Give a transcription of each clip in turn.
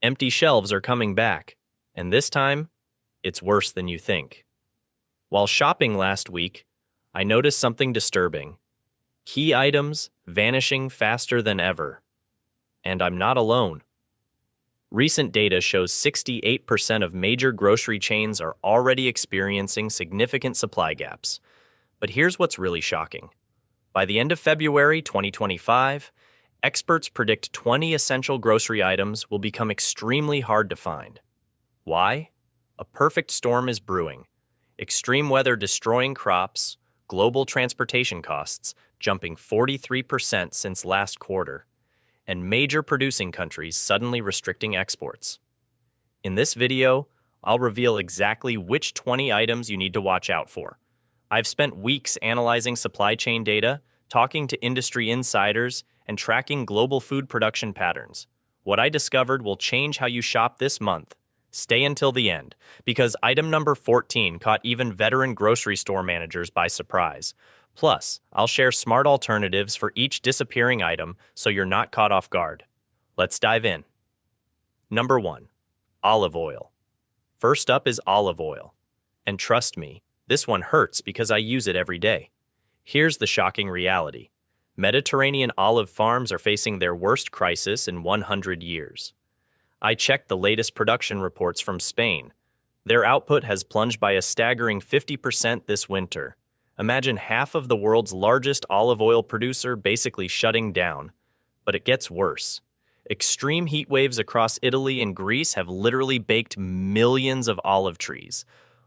Empty shelves are coming back, and this time, it's worse than you think. While shopping last week, I noticed something disturbing. Key items vanishing faster than ever. And I'm not alone. Recent data shows 68% of major grocery chains are already experiencing significant supply gaps. But here's what's really shocking. By the end of February 2025, experts predict 20 essential grocery items will become extremely hard to find. Why? A perfect storm is brewing. Extreme weather destroying crops, global transportation costs jumping 43% since last quarter, and major producing countries suddenly restricting exports. In this video, I'll reveal exactly which 20 items you need to watch out for. I've spent weeks analyzing supply chain data, talking to industry insiders, and tracking global food production patterns. What I discovered will change how you shop this month. Stay until the end, because item number 14 caught even veteran grocery store managers by surprise. Plus, I'll share smart alternatives for each disappearing item so you're not caught off guard. Let's dive in. Number 1. Olive oil. First up is olive oil. And trust me, this one hurts because I use it every day. Here's the shocking reality. Mediterranean olive farms are facing their worst crisis in 100 years. I checked the latest production reports from Spain. Their output has plunged by a staggering 50% this winter. Imagine half of the world's largest olive oil producer basically shutting down. But it gets worse. Extreme heat waves across Italy and Greece have literally baked millions of olive trees.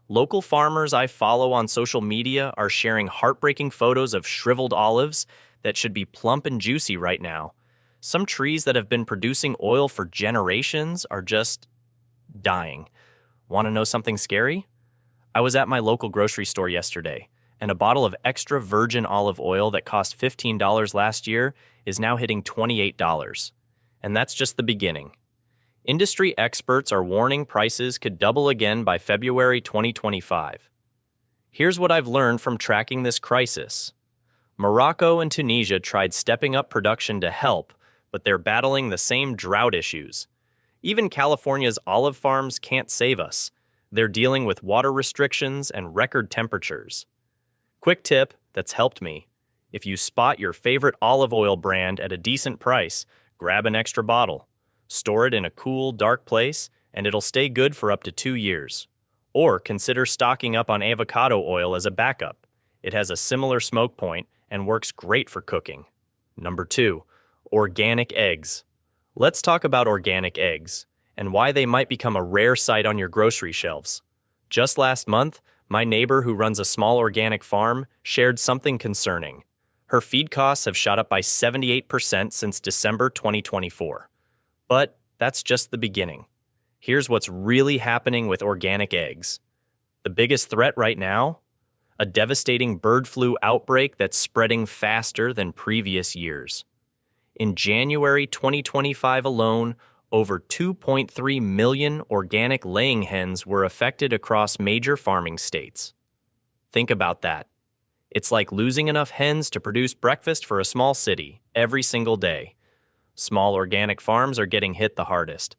Local farmers I follow on social media are sharing heartbreaking photos of shriveled olives that should be plump and juicy right now. Some trees that have been producing oil for generations are just dying. Want to know something scary? I was at my local grocery store yesterday, and a bottle of extra virgin olive oil that cost $15 last year is now hitting $28. And that's just the beginning. Industry experts are warning prices could double again by February 2025. Here's what I've learned from tracking this crisis. Morocco and Tunisia tried stepping up production to help, but they're battling the same drought issues. Even California's olive farms can't save us. They're dealing with water restrictions and record temperatures. Quick tip that's helped me. If you spot your favorite olive oil brand at a decent price, grab an extra bottle. Store it in a cool, dark place, and it'll stay good for up to 2 years. Or consider stocking up on avocado oil as a backup. It has a similar smoke point and works great for cooking. Number 2. Organic eggs. Let's talk about organic eggs and why they might become a rare sight on your grocery shelves. Just last month, my neighbor who runs a small organic farm shared something concerning. Her feed costs have shot up by 78% since December 2024. But that's just the beginning. Here's what's really happening with organic eggs. The biggest threat right now? A devastating bird flu outbreak that's spreading faster than previous years. In January 2025 alone, over 2.3 million organic laying hens were affected across major farming states. Think about that. It's like losing enough hens to produce breakfast for a small city every single day. Small organic farms are getting hit the hardest.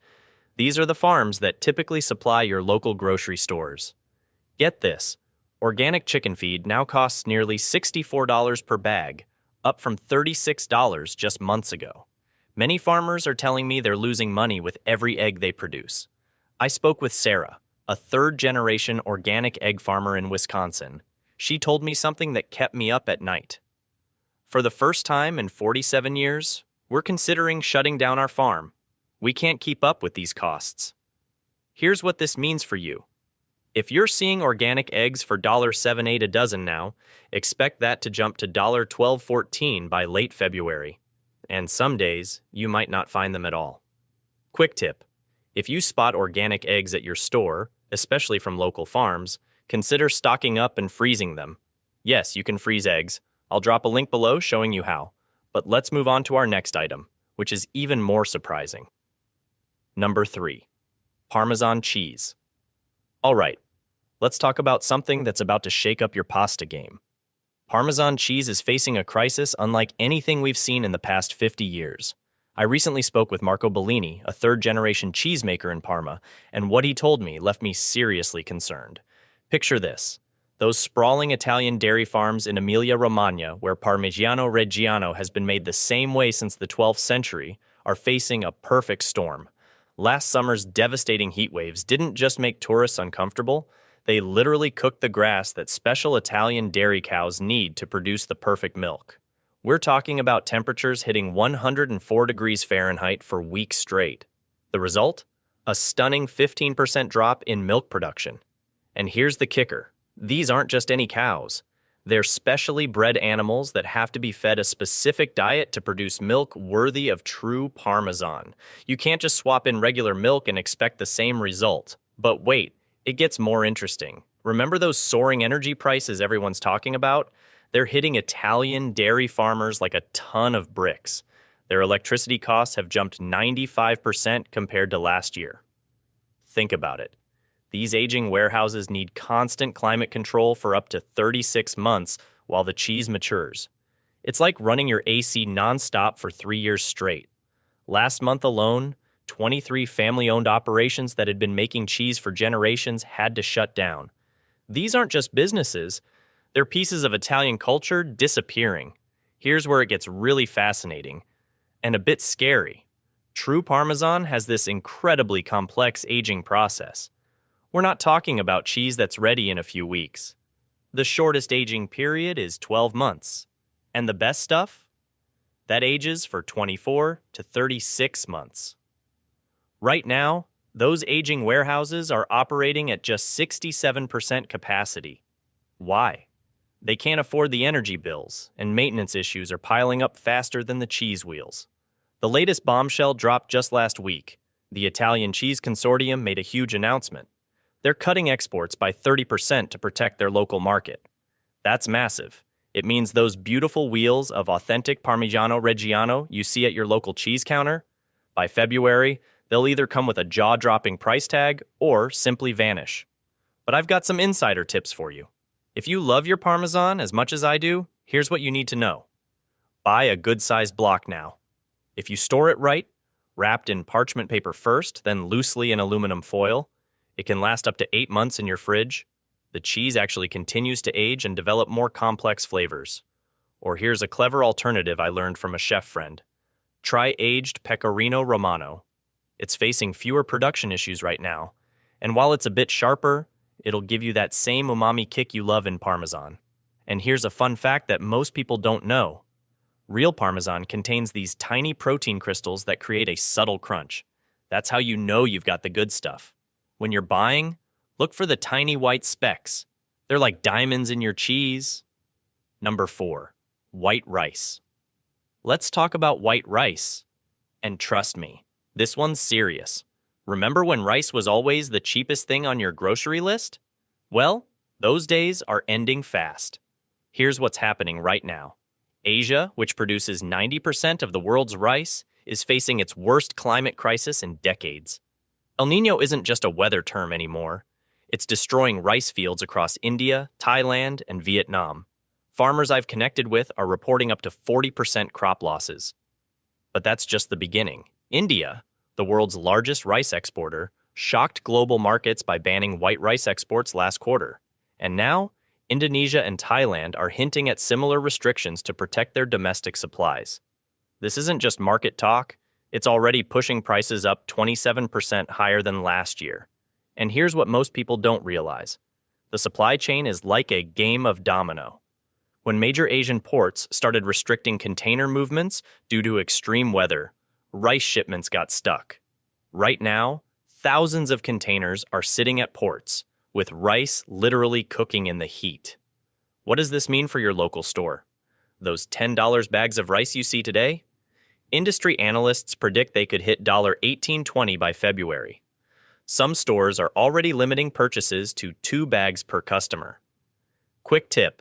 These are the farms that typically supply your local grocery stores. Get this, organic chicken feed now costs nearly $64 per bag, up from $36 just months ago. Many farmers are telling me they're losing money with every egg they produce. I spoke with Sarah, a third-generation organic egg farmer in Wisconsin. She told me something that kept me up at night. For the first time in 47 years, we're considering shutting down our farm. We can't keep up with these costs. Here's what this means for you. If you're seeing organic eggs for $1.78 a dozen now, expect that to jump to $12.14 by late February. And some days, you might not find them at all. Quick tip. If you spot organic eggs at your store, especially from local farms, consider stocking up and freezing them. Yes, you can freeze eggs. I'll drop a link below showing you how. But let's move on to our next item, which is even more surprising. Number 3. Parmesan cheese. All right, let's talk about something that's about to shake up your pasta game. Parmesan cheese is facing a crisis unlike anything we've seen in the past 50 years. I recently spoke with Marco Bellini, a third-generation cheesemaker in Parma, and what he told me left me seriously concerned. Picture this. Those sprawling Italian dairy farms in Emilia-Romagna, where Parmigiano Reggiano has been made the same way since the 12th century, are facing a perfect storm. Last summer's devastating heat waves didn't just make tourists uncomfortable, they literally cooked the grass that special Italian dairy cows need to produce the perfect milk. We're talking about temperatures hitting 104 degrees Fahrenheit for weeks straight. The result? A stunning 15% drop in milk production. And here's the kicker. These aren't just any cows. They're specially bred animals that have to be fed a specific diet to produce milk worthy of true Parmesan. You can't just swap in regular milk and expect the same result. But wait, it gets more interesting. Remember those soaring energy prices everyone's talking about? They're hitting Italian dairy farmers like a ton of bricks. Their electricity costs have jumped 95% compared to last year. Think about it. These aging warehouses need constant climate control for up to 36 months while the cheese matures. It's like running your AC nonstop for 3 years straight. Last month alone, 23 family-owned operations that had been making cheese for generations had to shut down. These aren't just businesses, they're pieces of Italian culture disappearing. Here's where it gets really fascinating and a bit scary. True Parmesan has this incredibly complex aging process. We're not talking about cheese that's ready in a few weeks. The shortest aging period is 12 months. And the best stuff? That ages for 24 to 36 months. Right now, those aging warehouses are operating at just 67% capacity. Why? They can't afford the energy bills, and maintenance issues are piling up faster than the cheese wheels. The latest bombshell dropped just last week. The Italian Cheese Consortium made a huge announcement. They're cutting exports by 30% to protect their local market. That's massive. It means those beautiful wheels of authentic Parmigiano Reggiano you see at your local cheese counter, by February, they'll either come with a jaw-dropping price tag or simply vanish. But I've got some insider tips for you. If you love your Parmesan as much as I do, here's what you need to know. Buy a good-sized block now. If you store it right, wrapped in parchment paper first, then loosely in aluminum foil, it can last up to 8 months in your fridge. The cheese actually continues to age and develop more complex flavors. Or here's a clever alternative I learned from a chef friend. Try aged Pecorino Romano. It's facing fewer production issues right now, and while it's a bit sharper, it'll give you that same umami kick you love in Parmesan. And here's a fun fact that most people don't know. Real Parmesan contains these tiny protein crystals that create a subtle crunch. That's how you know you've got the good stuff. When you're buying, look for the tiny white specks. They're like diamonds in your cheese. Number 4, white rice. Let's talk about white rice. And trust me, this one's serious. Remember when rice was always the cheapest thing on your grocery list? Well, those days are ending fast. Here's what's happening right now. Asia, which produces 90% of the world's rice, is facing its worst climate crisis in decades. El Niño isn't just a weather term anymore. It's destroying rice fields across India, Thailand, and Vietnam. Farmers I've connected with are reporting up to 40% crop losses. But that's just the beginning. India, the world's largest rice exporter, shocked global markets by banning white rice exports last quarter. And now, Indonesia and Thailand are hinting at similar restrictions to protect their domestic supplies. This isn't just market talk, it's already pushing prices up 27% higher than last year. And here's what most people don't realize. The supply chain is like a game of domino. When major Asian ports started restricting container movements due to extreme weather, rice shipments got stuck. Right now, thousands of containers are sitting at ports, with rice literally cooking in the heat. What does this mean for your local store? Those $10 bags of rice you see today? Industry analysts predict they could hit $18.20 by February. Some stores are already limiting purchases to 2 bags per customer. Quick tip: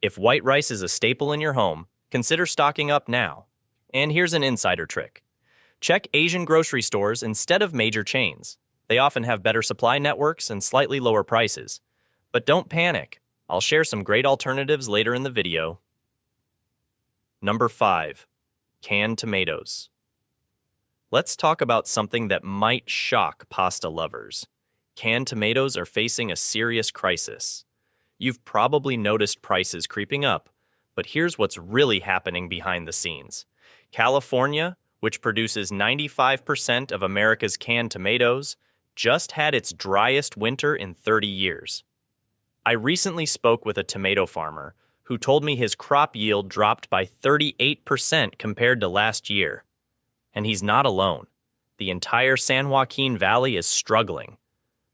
if white rice is a staple in your home, consider stocking up now. And here's an insider trick. Check Asian grocery stores instead of major chains. They often have better supply networks and slightly lower prices. But don't panic. I'll share some great alternatives later in the video. Number 5. Canned tomatoes. Let's talk about something that might shock pasta lovers. Canned tomatoes are facing a serious crisis. You've probably noticed prices creeping up, but here's what's really happening behind the scenes. California, which produces 95% of America's canned tomatoes, just had its driest winter in 30 years. I recently spoke with a tomato farmer who told me his crop yield dropped by 38% compared to last year. And he's not alone. The entire San Joaquin Valley is struggling.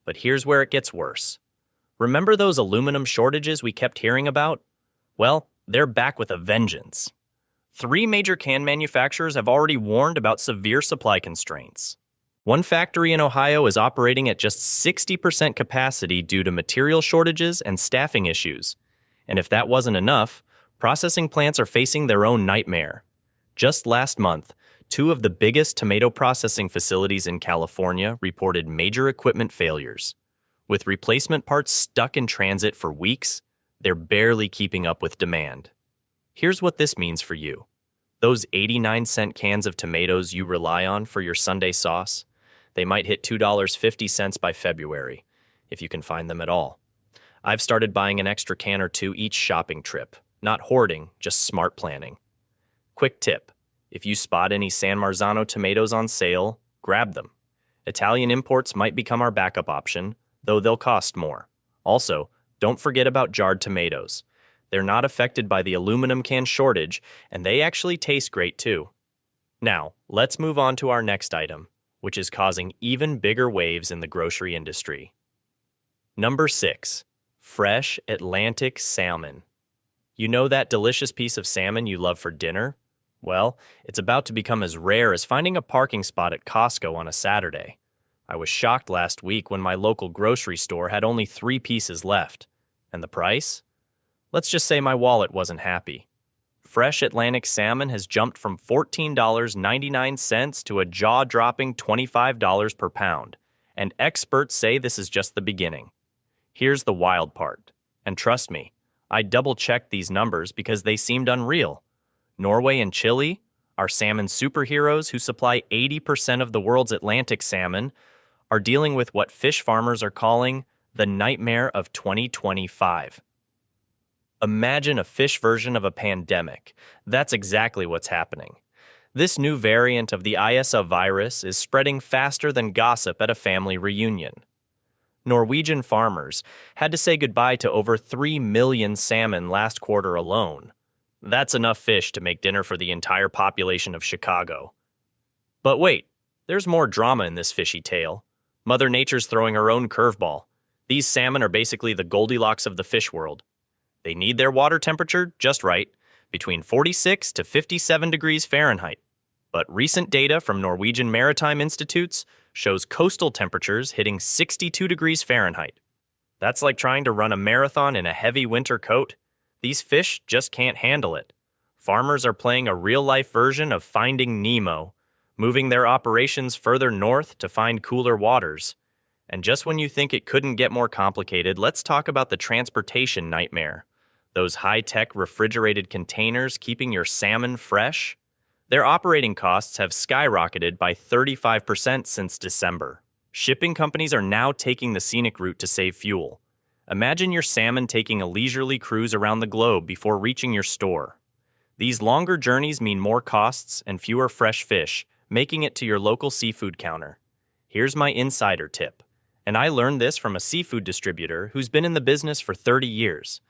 But here's where it gets worse. Remember those aluminum shortages we kept hearing about? Well, they're back with a vengeance. 3 major can manufacturers have already warned about severe supply constraints. One factory in Ohio is operating at just 60% capacity due to material shortages and staffing issues. And if that wasn't enough, processing plants are facing their own nightmare. Just last month, 2 of the biggest tomato processing facilities in California reported major equipment failures. With replacement parts stuck in transit for weeks, they're barely keeping up with demand. Here's what this means for you. Those 89-cent cans of tomatoes you rely on for your Sunday sauce, they might hit $2.50 by February, if you can find them at all. I've started buying an extra can or 2 each shopping trip. Not hoarding, just smart planning. Quick tip. If you spot any San Marzano tomatoes on sale, grab them. Italian imports might become our backup option, though they'll cost more. Also, don't forget about jarred tomatoes. They're not affected by the aluminum can shortage, and they actually taste great too. Now, let's move on to our next item, which is causing even bigger waves in the grocery industry. Number 6. Fresh Atlantic salmon. You know that delicious piece of salmon you love for dinner? Well, it's about to become as rare as finding a parking spot at Costco on a Saturday. I was shocked last week when my local grocery store had only 3 pieces left. And the price? Let's just say my wallet wasn't happy. Fresh Atlantic salmon has jumped from $14.99 to a jaw-dropping $25 per pound, and experts say this is just the beginning. Here's the wild part, and trust me, I double-checked these numbers because they seemed unreal. Norway and Chile, our salmon superheroes who supply 80% of the world's Atlantic salmon, are dealing with what fish farmers are calling the nightmare of 2025. Imagine a fish version of a pandemic. That's exactly what's happening. This new variant of the ISA virus is spreading faster than gossip at a family reunion. Norwegian farmers had to say goodbye to over 3 million salmon last quarter alone. That's enough fish to make dinner for the entire population of Chicago. But wait, there's more drama in this fishy tale. Mother Nature's throwing her own curveball. These salmon are basically the Goldilocks of the fish world. They need their water temperature just right, between 46 to 57 degrees Fahrenheit. But recent data from Norwegian maritime institutes shows coastal temperatures hitting 62 degrees Fahrenheit. That's like trying to run a marathon in a heavy winter coat. These fish just can't handle it. Farmers are playing a real-life version of Finding Nemo, moving their operations further north to find cooler waters. And just when you think it couldn't get more complicated, let's talk about the transportation nightmare. Those high-tech refrigerated containers keeping your salmon fresh? Their operating costs have skyrocketed by 35% since December. Shipping companies are now taking the scenic route to save fuel. Imagine your salmon taking a leisurely cruise around the globe before reaching your store. These longer journeys mean more costs and fewer fresh fish, making it to your local seafood counter. Here's my insider tip, and I learned this from a seafood distributor who's been in the business for 30 years.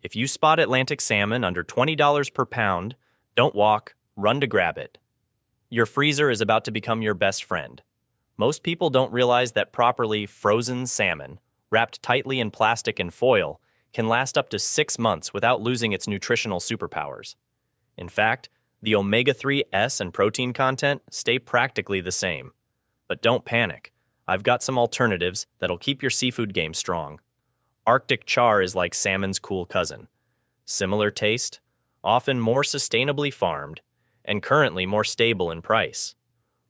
If you spot Atlantic salmon under $20 per pound, don't walk, run to grab it. Your freezer is about to become your best friend. Most people don't realize that properly frozen salmon, wrapped tightly in plastic and foil, can last up to 6 months without losing its nutritional superpowers. In fact, the omega-3 S and protein content stay practically the same. But don't panic. I've got some alternatives that'll keep your seafood game strong. Arctic char is like salmon's cool cousin. Similar taste, often more sustainably farmed, and currently more stable in price.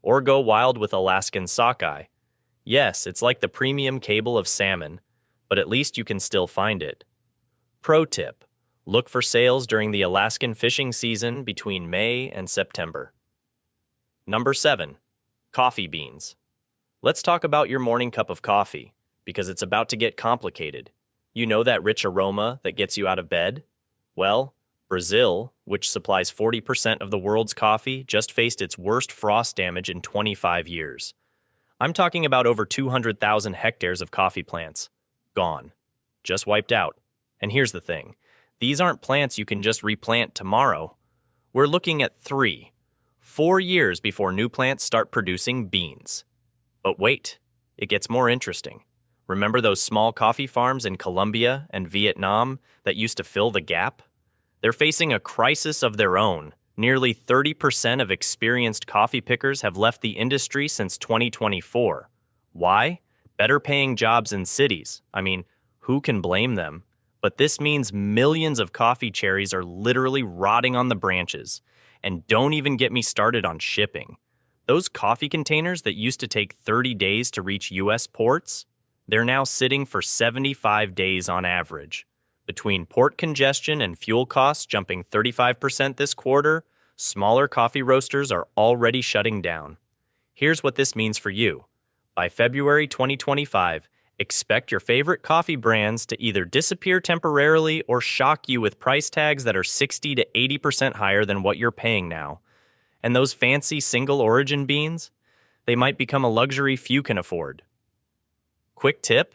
Or go wild with Alaskan sockeye. Yes, it's like the premium cable of salmon, but at least you can still find it. Pro tip: look for sales during the Alaskan fishing season between May and September. Number 7. Coffee beans. Let's talk about your morning cup of coffee, because it's about to get complicated. You know that rich aroma that gets you out of bed? Well, Brazil, which supplies 40% of the world's coffee, just faced its worst frost damage in 25 years. I'm talking about over 200,000 hectares of coffee plants. Gone. Just wiped out. And here's the thing. These aren't plants you can just replant tomorrow. We're looking at 4 years before new plants start producing beans. But wait, it gets more interesting. Remember those small coffee farms in Colombia and Vietnam that used to fill the gap? They're facing a crisis of their own. Nearly 30% of experienced coffee pickers have left the industry since 2024. Why? Better paying jobs in cities. I mean, who can blame them? But this means millions of coffee cherries are literally rotting on the branches. And don't even get me started on shipping. Those coffee containers that used to take 30 days to reach US ports, they're now sitting for 75 days on average. Between port congestion and fuel costs jumping 35% this quarter, smaller coffee roasters are already shutting down. Here's what this means for you. By February 2025, expect your favorite coffee brands to either disappear temporarily or shock you with price tags that are 60 to 80% higher than what you're paying now. And those fancy single origin beans, they might become a luxury few can afford. Quick tip: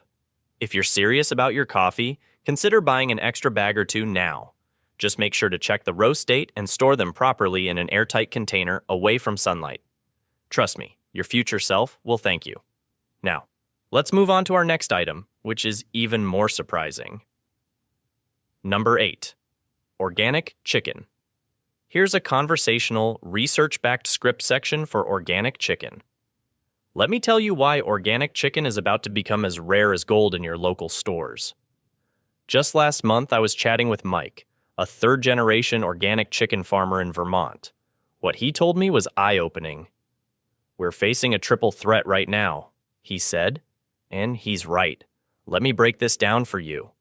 if you're serious about your coffee, consider buying an extra bag or two now. Just make sure to check the roast date and store them properly in an airtight container away from sunlight. Trust me, your future self will thank you. Now, let's move on to our next item, which is even more surprising. Number 8. Organic chicken. Here's a conversational, research-backed script section for organic chicken. Let me tell you why organic chicken is about to become as rare as gold in your local stores. Just last month, I was chatting with Mike, a third-generation organic chicken farmer in Vermont. What he told me was eye-opening. "We're facing a triple threat right now," he said. And he's right. Let me break this down for you.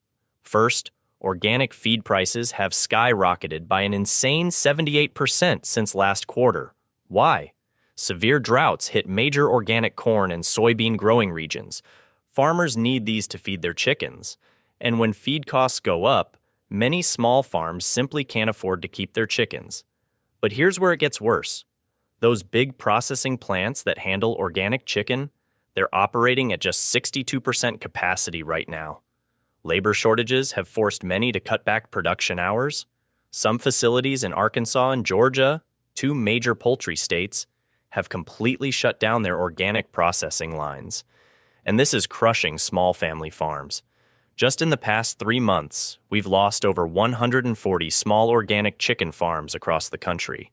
First, organic feed prices have skyrocketed by an insane 78% since last quarter. Why? Severe droughts hit major organic corn and soybean growing regions. Farmers need these to feed their chickens. And when feed costs go up, many small farms simply can't afford to keep their chickens. But here's where it gets worse. Those big processing plants that handle organic chicken, they're operating at just 62% capacity right now. Labor shortages have forced many to cut back production hours. Some facilities in Arkansas and Georgia, two major poultry states, have completely shut down their organic processing lines. And this is crushing small family farms. Just in the past 3 months, we've lost over 140 small organic chicken farms across the country.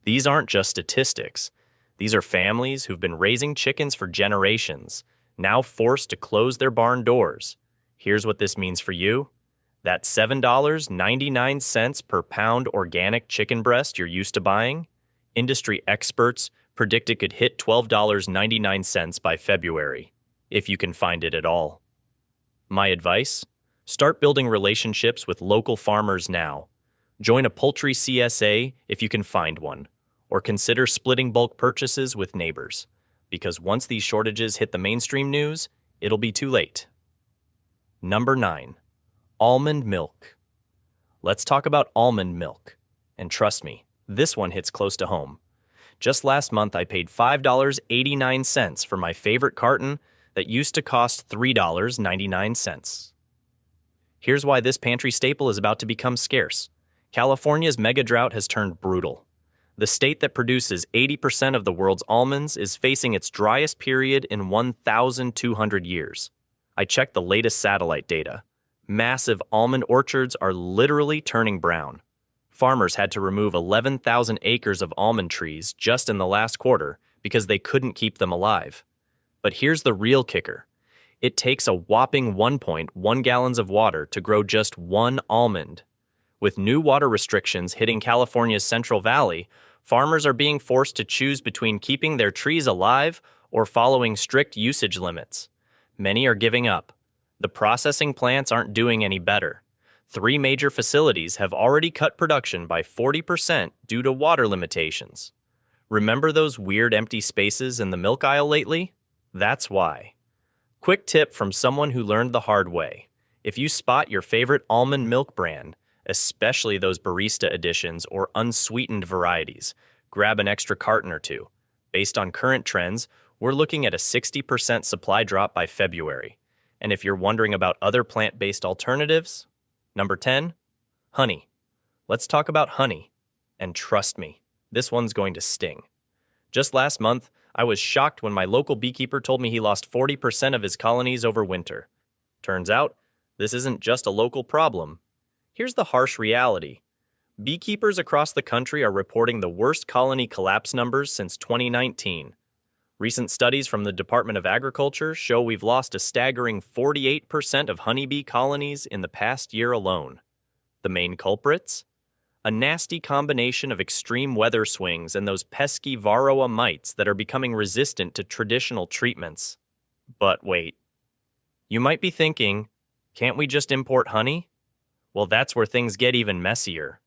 These aren't just statistics. These are families who've been raising chickens for generations, now forced to close their barn doors. Here's what this means for you. That $7.99 per pound organic chicken breast you're used to buying, industry experts predict it could hit $12.99 by February, if you can find it at all. My advice? Start building relationships with local farmers now. Join a poultry CSA if you can find one, or consider splitting bulk purchases with neighbors, because once these shortages hit the mainstream news, it'll be too late. Number 9. Almond milk. Let's talk about almond milk. And trust me, this one hits close to home. Just last month, I paid $5.89 for my favorite carton that used to cost $3.99. Here's why this pantry staple is about to become scarce. California's mega drought has turned brutal. The state that produces 80% of the world's almonds is facing its driest period in 1,200 years. I checked the latest satellite data. Massive almond orchards are literally turning brown. Farmers had to remove 11,000 acres of almond trees just in the last quarter because they couldn't keep them alive. But here's the real kicker. It takes a whopping 1.1 gallons of water to grow just one almond. With new water restrictions hitting California's Central Valley, farmers are being forced to choose between keeping their trees alive or following strict usage limits. Many are giving up. The processing plants aren't doing any better. 3 major facilities have already cut production by 40% due to water limitations. Remember those weird empty spaces in the milk aisle lately? That's why. Quick tip from someone who learned the hard way. If you spot your favorite almond milk brand, especially those barista editions or unsweetened varieties, grab an extra carton or two. Based on current trends, we're looking at a 60% supply drop by February. And if you're wondering about other plant-based alternatives, number 10, honey. Let's talk about honey. And trust me, this one's going to sting. Just last month, I was shocked when my local beekeeper told me he lost 40% of his colonies over winter. Turns out, this isn't just a local problem. Here's the harsh reality. Beekeepers across the country are reporting the worst colony collapse numbers since 2019. Recent studies from the Department of Agriculture show we've lost a staggering 48% of honeybee colonies in the past year alone. The main culprits? A nasty combination of extreme weather swings and those pesky varroa mites that are becoming resistant to traditional treatments. But wait. You might be thinking, can't we just import honey? Well, that's where things get even messier.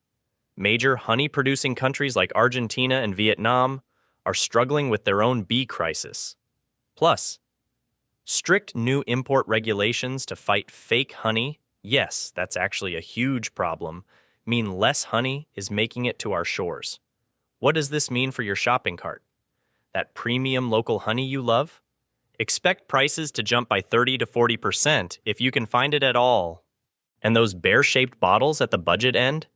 Major honey-producing countries like Argentina and Vietnam are struggling with their own bee crisis. Plus, strict new import regulations to fight fake honey, yes, that's actually a huge problem, mean less honey is making it to our shores. What does this mean for your shopping cart? That premium local honey you love? Expect prices to jump by 30 to 40% if you can find it at all. And those bear-shaped bottles at the budget end?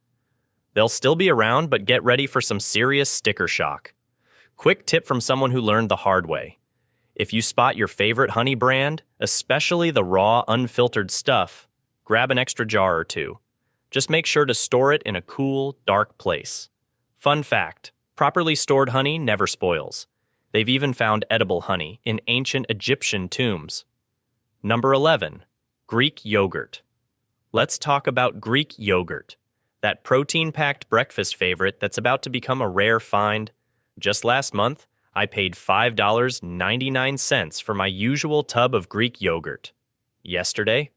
They'll still be around, but get ready for some serious sticker shock. Quick tip from someone who learned the hard way. If you spot your favorite honey brand, especially the raw, unfiltered stuff, grab an extra jar or two. Just make sure to store it in a cool, dark place. Fun fact, properly stored honey never spoils. They've even found edible honey in ancient Egyptian tombs. Number 11, Greek yogurt. Let's talk about Greek yogurt, that protein-packed breakfast favorite that's about to become a rare find. Just last month, I paid $5.99 for my usual tub of Greek yogurt. Yesterday,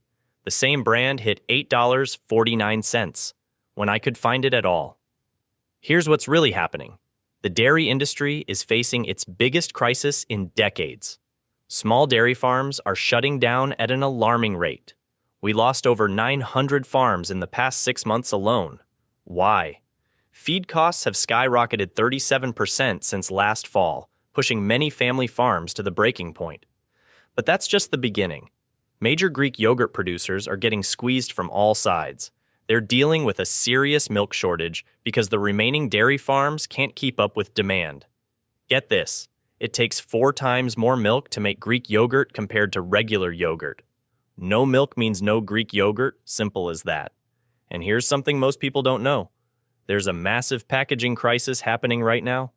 the same brand hit $8.49 when I could find it at all. Here's what's really happening. The dairy industry is facing its biggest crisis in decades. Small dairy farms are shutting down at an alarming rate. We lost over 900 farms in the past 6 months alone. Why? Feed costs have skyrocketed 37% since last fall, pushing many family farms to the breaking point. But that's just the beginning. Major Greek yogurt producers are getting squeezed from all sides. They're dealing with a serious milk shortage because the remaining dairy farms can't keep up with demand. Get this, it takes 4 times more milk to make Greek yogurt compared to regular yogurt. No milk means no Greek yogurt, simple as that. And here's something most people don't know. There's a massive packaging crisis happening right now.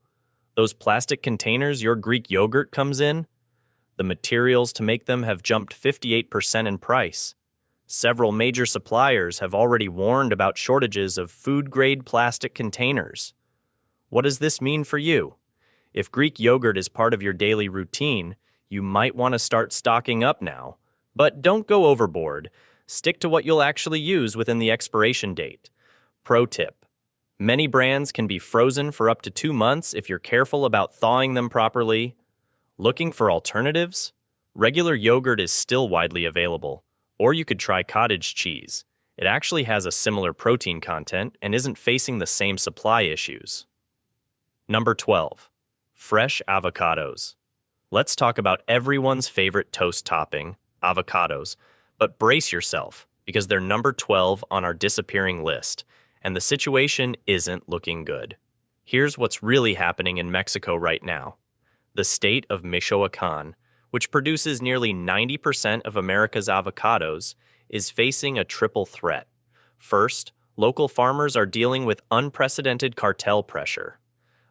Those plastic containers your Greek yogurt comes in, the materials to make them have jumped 58% in price. Several major suppliers have already warned about shortages of food-grade plastic containers. What does this mean for you? If Greek yogurt is part of your daily routine, you might want to start stocking up now. But don't go overboard. Stick to what you'll actually use within the expiration date. Pro tip. Many brands can be frozen for up to 2 months if you're careful about thawing them properly. Looking for alternatives? Regular yogurt is still widely available. Or you could try cottage cheese. It actually has a similar protein content and isn't facing the same supply issues. Number 12. Fresh avocados. Let's talk about everyone's favorite toast topping, avocados. But brace yourself, because they're number 12 on our disappearing list, and the situation isn't looking good. Here's what's really happening in Mexico right now. The state of Michoacán, which produces nearly 90% of America's avocados, is facing a triple threat. First, local farmers are dealing with unprecedented cartel pressure.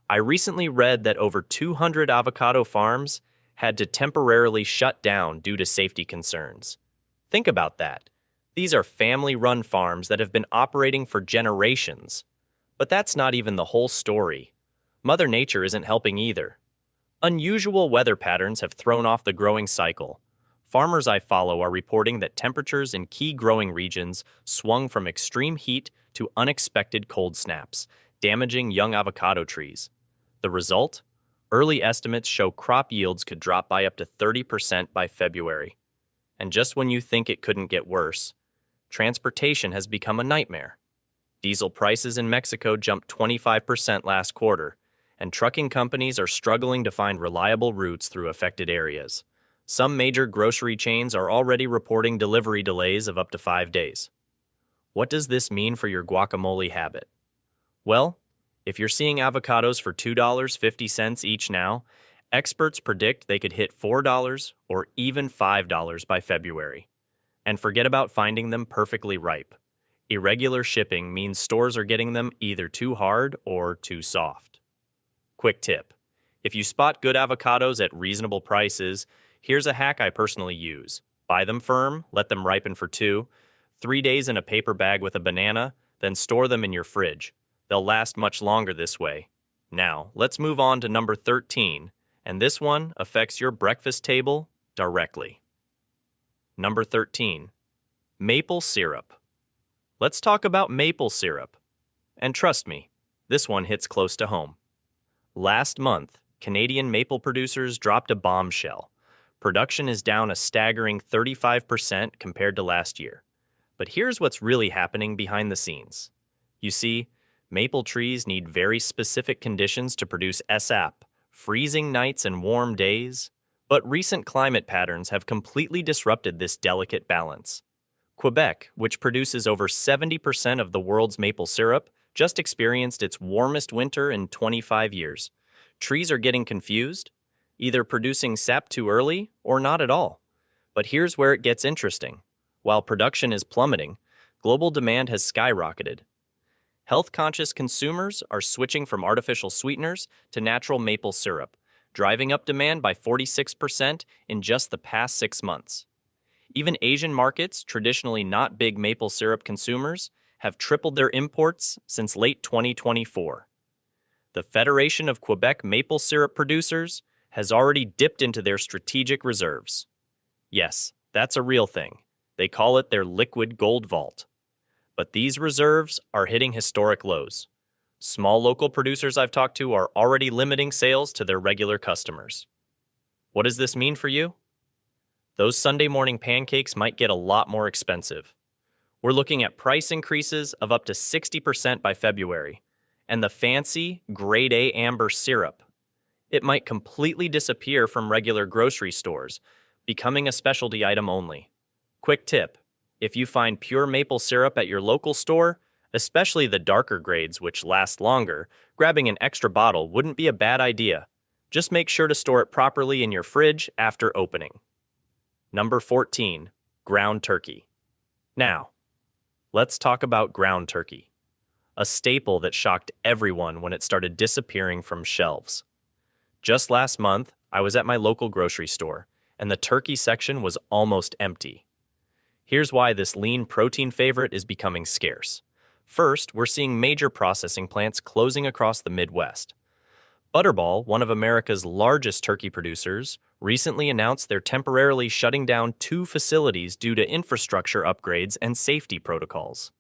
I recently read that over 200 avocado farms had to temporarily shut down due to safety concerns. Think about that. These are family-run farms that have been operating for generations. But that's not even the whole story. Mother Nature isn't helping either. Unusual weather patterns have thrown off the growing cycle. Farmers I follow are reporting that temperatures in key growing regions swung from extreme heat to unexpected cold snaps, damaging young avocado trees. The result? Early estimates show crop yields could drop by up to 30% by February. And just when you think it couldn't get worse, transportation has become a nightmare. Diesel prices in Mexico jumped 25% last quarter, and trucking companies are struggling to find reliable routes through affected areas. Some major grocery chains are already reporting delivery delays of up to 5 days. What does this mean for your guacamole habit? Well, if you're seeing avocados for $2.50 each now, experts predict they could hit $4 or even $5 by February. And forget about finding them perfectly ripe. Irregular shipping means stores are getting them either too hard or too soft. Quick tip: if you spot good avocados at reasonable prices, here's a hack I personally use. Buy them firm, let them ripen for 2-3 days in a paper bag with a banana, then store them in your fridge. They'll last much longer this way. Now, let's move on to number 13, and this one affects your breakfast table directly. Number 13. Maple syrup. Let's talk about maple syrup. And trust me, this one hits close to home. Last month, Canadian maple producers dropped a bombshell. Production is down a staggering 35% compared to last year. But here's what's really happening behind the scenes. You see, maple trees need very specific conditions to produce sap, freezing nights and warm days. But recent climate patterns have completely disrupted this delicate balance. Quebec, which produces over 70% of the world's maple syrup, just experienced its warmest winter in 25 years. Trees are getting confused, either producing sap too early or not at all. But here's where it gets interesting. While production is plummeting, global demand has skyrocketed. Health-conscious consumers are switching from artificial sweeteners to natural maple syrup, driving up demand by 46% in just the past 6 months. Even Asian markets, traditionally not big maple syrup consumers, have tripled their imports since late 2024. The Federation of Quebec Maple Syrup Producers has already dipped into their strategic reserves. Yes, that's a real thing. They call it their liquid gold vault. But these reserves are hitting historic lows. Small local producers I've talked to are already limiting sales to their regular customers. What does this mean for you? Those Sunday morning pancakes might get a lot more expensive. We're looking at price increases of up to 60% by February, and the fancy grade A amber syrup. It might completely disappear from regular grocery stores, becoming a specialty item only. Quick tip: if you find pure maple syrup at your local store, especially the darker grades which last longer, grabbing an extra bottle wouldn't be a bad idea. Just make sure to store it properly in your fridge after opening. Number 14. Ground turkey. Now, let's talk about ground turkey, a staple that shocked everyone when it started disappearing from shelves. Just last month, I was at my local grocery store, and the turkey section was almost empty. Here's why this lean protein favorite is becoming scarce. First, we're seeing major processing plants closing across the Midwest. Butterball, one of America's largest turkey producers, recently announced they're temporarily shutting down 2 facilities due to infrastructure upgrades and safety protocols.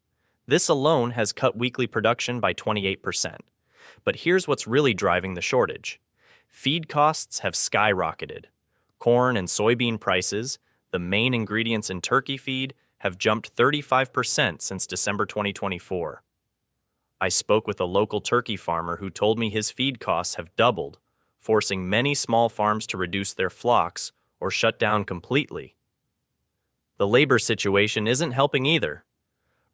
This alone has cut weekly production by 28%. But here's what's really driving the shortage. Feed costs have skyrocketed. Corn and soybean prices, the main ingredients in turkey feed, have jumped 35% since December 2024. I spoke with a local turkey farmer who told me his feed costs have doubled, forcing many small farms to reduce their flocks or shut down completely. The labor situation isn't helping either.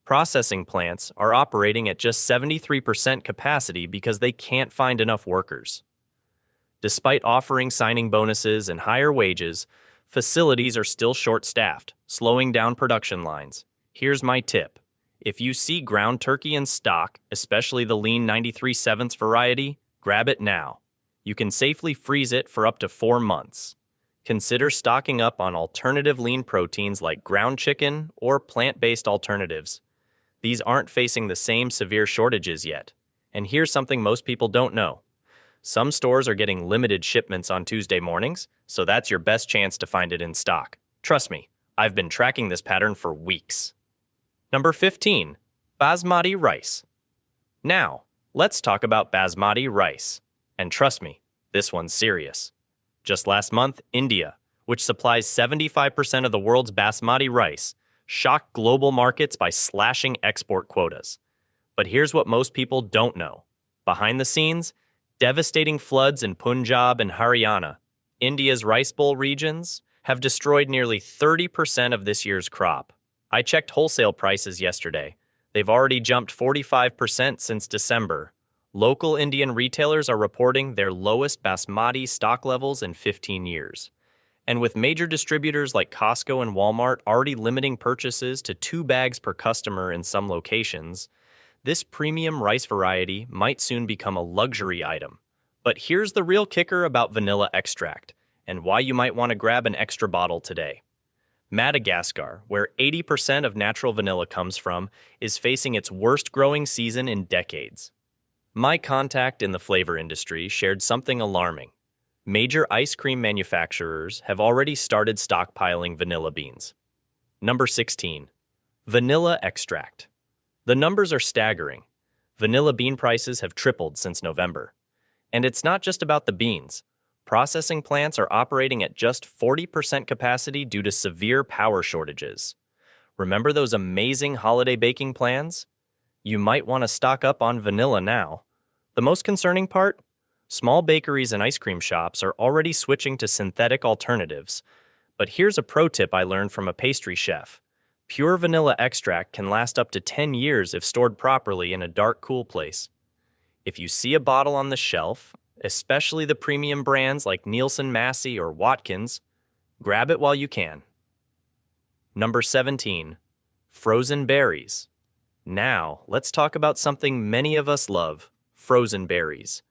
Processing plants are operating at just 73% capacity because they can't find enough workers. Despite offering signing bonuses and higher wages, facilities are still short-staffed, slowing down production lines. Here's my tip. If you see ground turkey in stock, especially the lean 93/7 variety, grab it now. You can safely freeze it for up to 4 months. Consider stocking up on alternative lean proteins like ground chicken or plant-based alternatives. These aren't facing the same severe shortages yet. And here's something most people don't know. Some stores are getting limited shipments on Tuesday mornings, so that's your best chance to find it in stock. Trust me, I've been tracking this pattern for weeks. Number 15. Basmati rice. Now, let's talk about basmati rice. And trust me, This one's serious. Just last month, India, which supplies 75% of the world's Basmati rice, shocked global markets by slashing export quotas. But here's what most people don't know. Behind the scenes, devastating floods in Punjab and Haryana, India's Rice Bowl regions, have destroyed nearly 30% of this year's crop. I checked wholesale prices yesterday. They've already jumped 45% since December. Local Indian retailers are reporting their lowest Basmati stock levels in 15 years. And with major distributors like Costco and Walmart already limiting purchases to 2 bags per customer in some locations, this premium rice variety might soon become a luxury item. But here's the real kicker about vanilla extract, and why you might want to grab an extra bottle today. Madagascar, where 80% of natural vanilla comes from, is facing its worst growing season in decades. My contact in the flavor industry shared something alarming. Major ice cream manufacturers have already started stockpiling vanilla beans. Number 16. Vanilla extract. The numbers are staggering. Vanilla bean prices have tripled since November. And it's not just about the beans. Processing plants are operating at just 40% capacity due to severe power shortages. Remember those amazing holiday baking plans? You might want to stock up on vanilla now. The most concerning part? Small bakeries and ice cream shops are already switching to synthetic alternatives. But here's a pro tip I learned from a pastry chef. Pure vanilla extract can last up to 10 years if stored properly in a dark, cool place. If you see a bottle on the shelf, especially the premium brands like Nielsen Massey or Watkins, grab it while you can. Number 17. Frozen berries. Now, let's talk about something many of us love, frozen berries.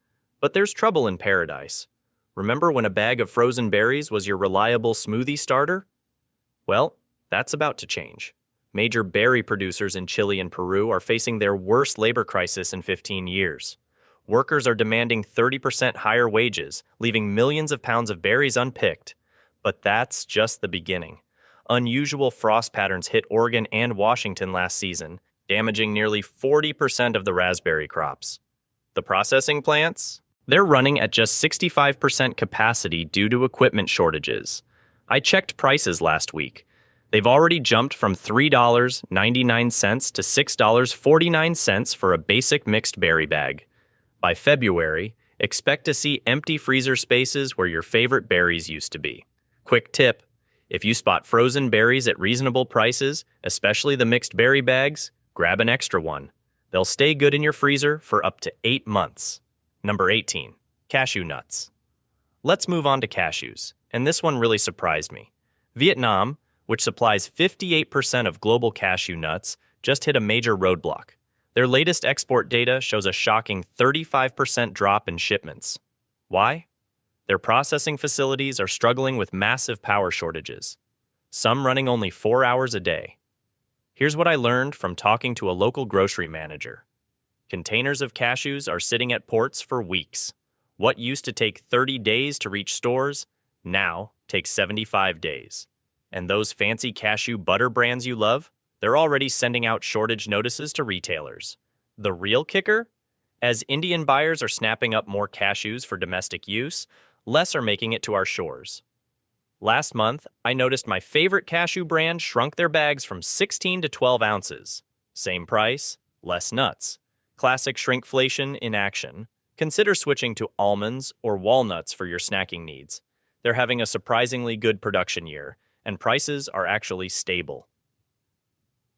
But there's trouble in paradise. Remember when a bag of frozen berries was your reliable smoothie starter? Well, that's about to change. Major berry producers in Chile and Peru are facing their worst labor crisis in 15 years. Workers are demanding 30% higher wages, leaving millions of pounds of berries unpicked. But that's just the beginning. Unusual frost patterns hit Oregon and Washington last season, damaging nearly 40% of the raspberry crops. The processing plants? They're running at just 65% capacity due to equipment shortages. I checked prices last week. They've already jumped from $3.99 to $6.49 for a basic mixed berry bag. By February, expect to see empty freezer spaces where your favorite berries used to be. Quick tip, if you spot frozen berries at reasonable prices, especially the mixed berry bags, grab an extra one. They'll stay good in your freezer for up to 8 months. Number 18. Cashew nuts. Let's move on to cashews, and this one really surprised me. Vietnam, which supplies 58% of global cashew nuts, just hit a major roadblock. Their latest export data shows a shocking 35% drop in shipments. Why? Their processing facilities are struggling with massive power shortages, some running only 4 hours a day. Here's what I learned from talking to a local grocery manager. Containers of cashews are sitting at ports for weeks. What used to take 30 days to reach stores now takes 75 days. And those fancy cashew butter brands you love, they're already sending out shortage notices to retailers. The real kicker? As Indian buyers are snapping up more cashews for domestic use, less are making it to our shores. Last month, I noticed my favorite cashew brand shrunk their bags from 16 to 12 ounces. Same price, less nuts. Classic shrinkflation in action. Consider switching to almonds or walnuts for your snacking needs. They're having a surprisingly good production year, and prices are actually stable.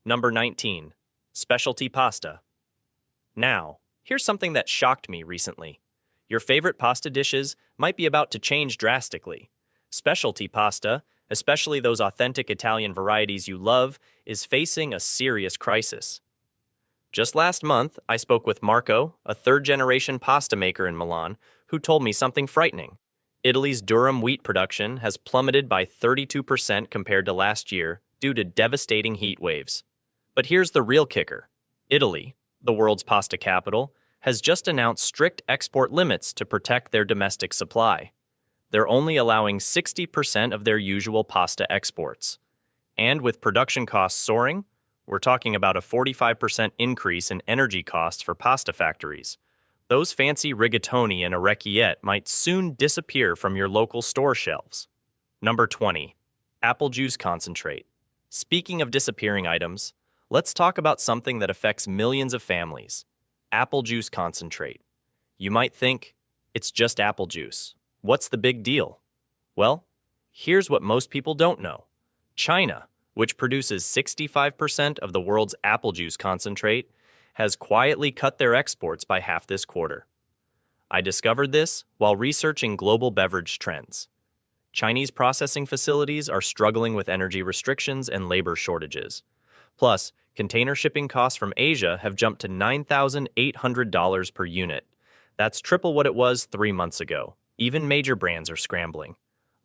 Number 19. Specialty pasta. Now, here's something that shocked me recently. Your favorite pasta dishes might be about to change drastically. Specialty pasta, especially those authentic Italian varieties you love, is facing a serious crisis. Just last month, I spoke with Marco, a third-generation pasta maker in Milan, who told me something frightening. Italy's durum wheat production has plummeted by 32% compared to last year due to devastating heat waves. But here's the real kicker. Italy, the world's pasta capital, has just announced strict export limits to protect their domestic supply. They're only allowing 60% of their usual pasta exports. And with production costs soaring, we're talking about a 45% increase in energy costs for pasta factories. Those fancy rigatoni and orecchiette might soon disappear from your local store shelves. Number 20. Apple juice concentrate. Speaking of disappearing items, let's talk about something that affects millions of families. Apple juice concentrate. You might think, it's just apple juice. What's the big deal? Well, here's what most people don't know. China, which produces 65% of the world's apple juice concentrate, has quietly cut their exports by half this quarter. I discovered this while researching global beverage trends. Chinese processing facilities are struggling with energy restrictions and labor shortages. Plus, container shipping costs from Asia have jumped to $9,800 per unit. That's triple what it was 3 months ago. Even major brands are scrambling.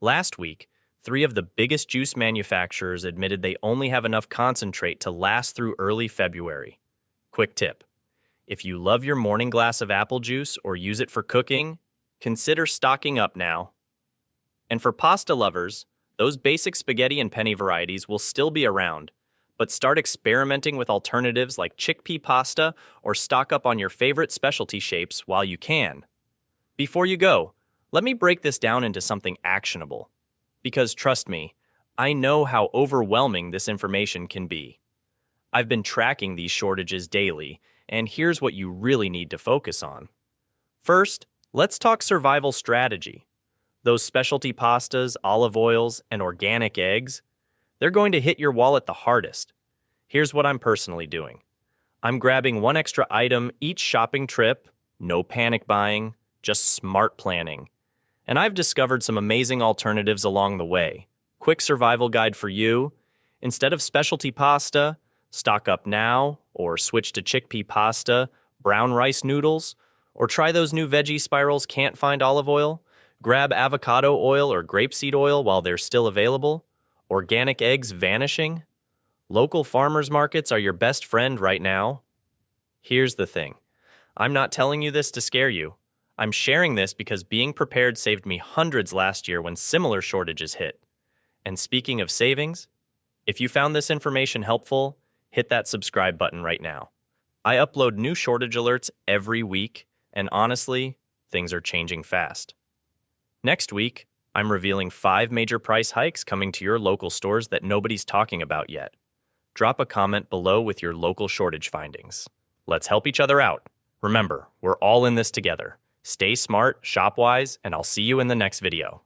Last week, 3 of the biggest juice manufacturers admitted they only have enough concentrate to last through early February. Quick tip: if you love your morning glass of apple juice or use it for cooking, consider stocking up now. And for pasta lovers, those basic spaghetti and penne varieties will still be around, but start experimenting with alternatives like chickpea pasta or stock up on your favorite specialty shapes while you can. Before you go, let me break this down into something actionable. Because trust me, I know how overwhelming this information can be. I've been tracking these shortages daily, and here's what you really need to focus on. First, let's talk survival strategy. Those specialty pastas, olive oils, and organic eggs, they're going to hit your wallet the hardest. Here's what I'm personally doing. I'm grabbing 1 extra item each shopping trip, no panic buying, just smart planning. And I've discovered some amazing alternatives along the way. Quick survival guide for you. Instead of specialty pasta, stock up now, or switch to chickpea pasta, brown rice noodles, or try those new veggie spirals can't find olive oil. Grab avocado oil or grapeseed oil while they're still available. Organic eggs vanishing. Local farmers markets are your best friend right now. Here's the thing. I'm not telling you this to scare you. I'm sharing this because being prepared saved me hundreds last year when similar shortages hit. And speaking of savings, if you found this information helpful, hit that subscribe button right now. I upload new shortage alerts every week, and honestly, things are changing fast. Next week, I'm revealing 5 major price hikes coming to your local stores that nobody's talking about yet. Drop a comment below with your local shortage findings. Let's help each other out. Remember, we're all in this together. Stay smart, shop wise, and I'll see you in the next video.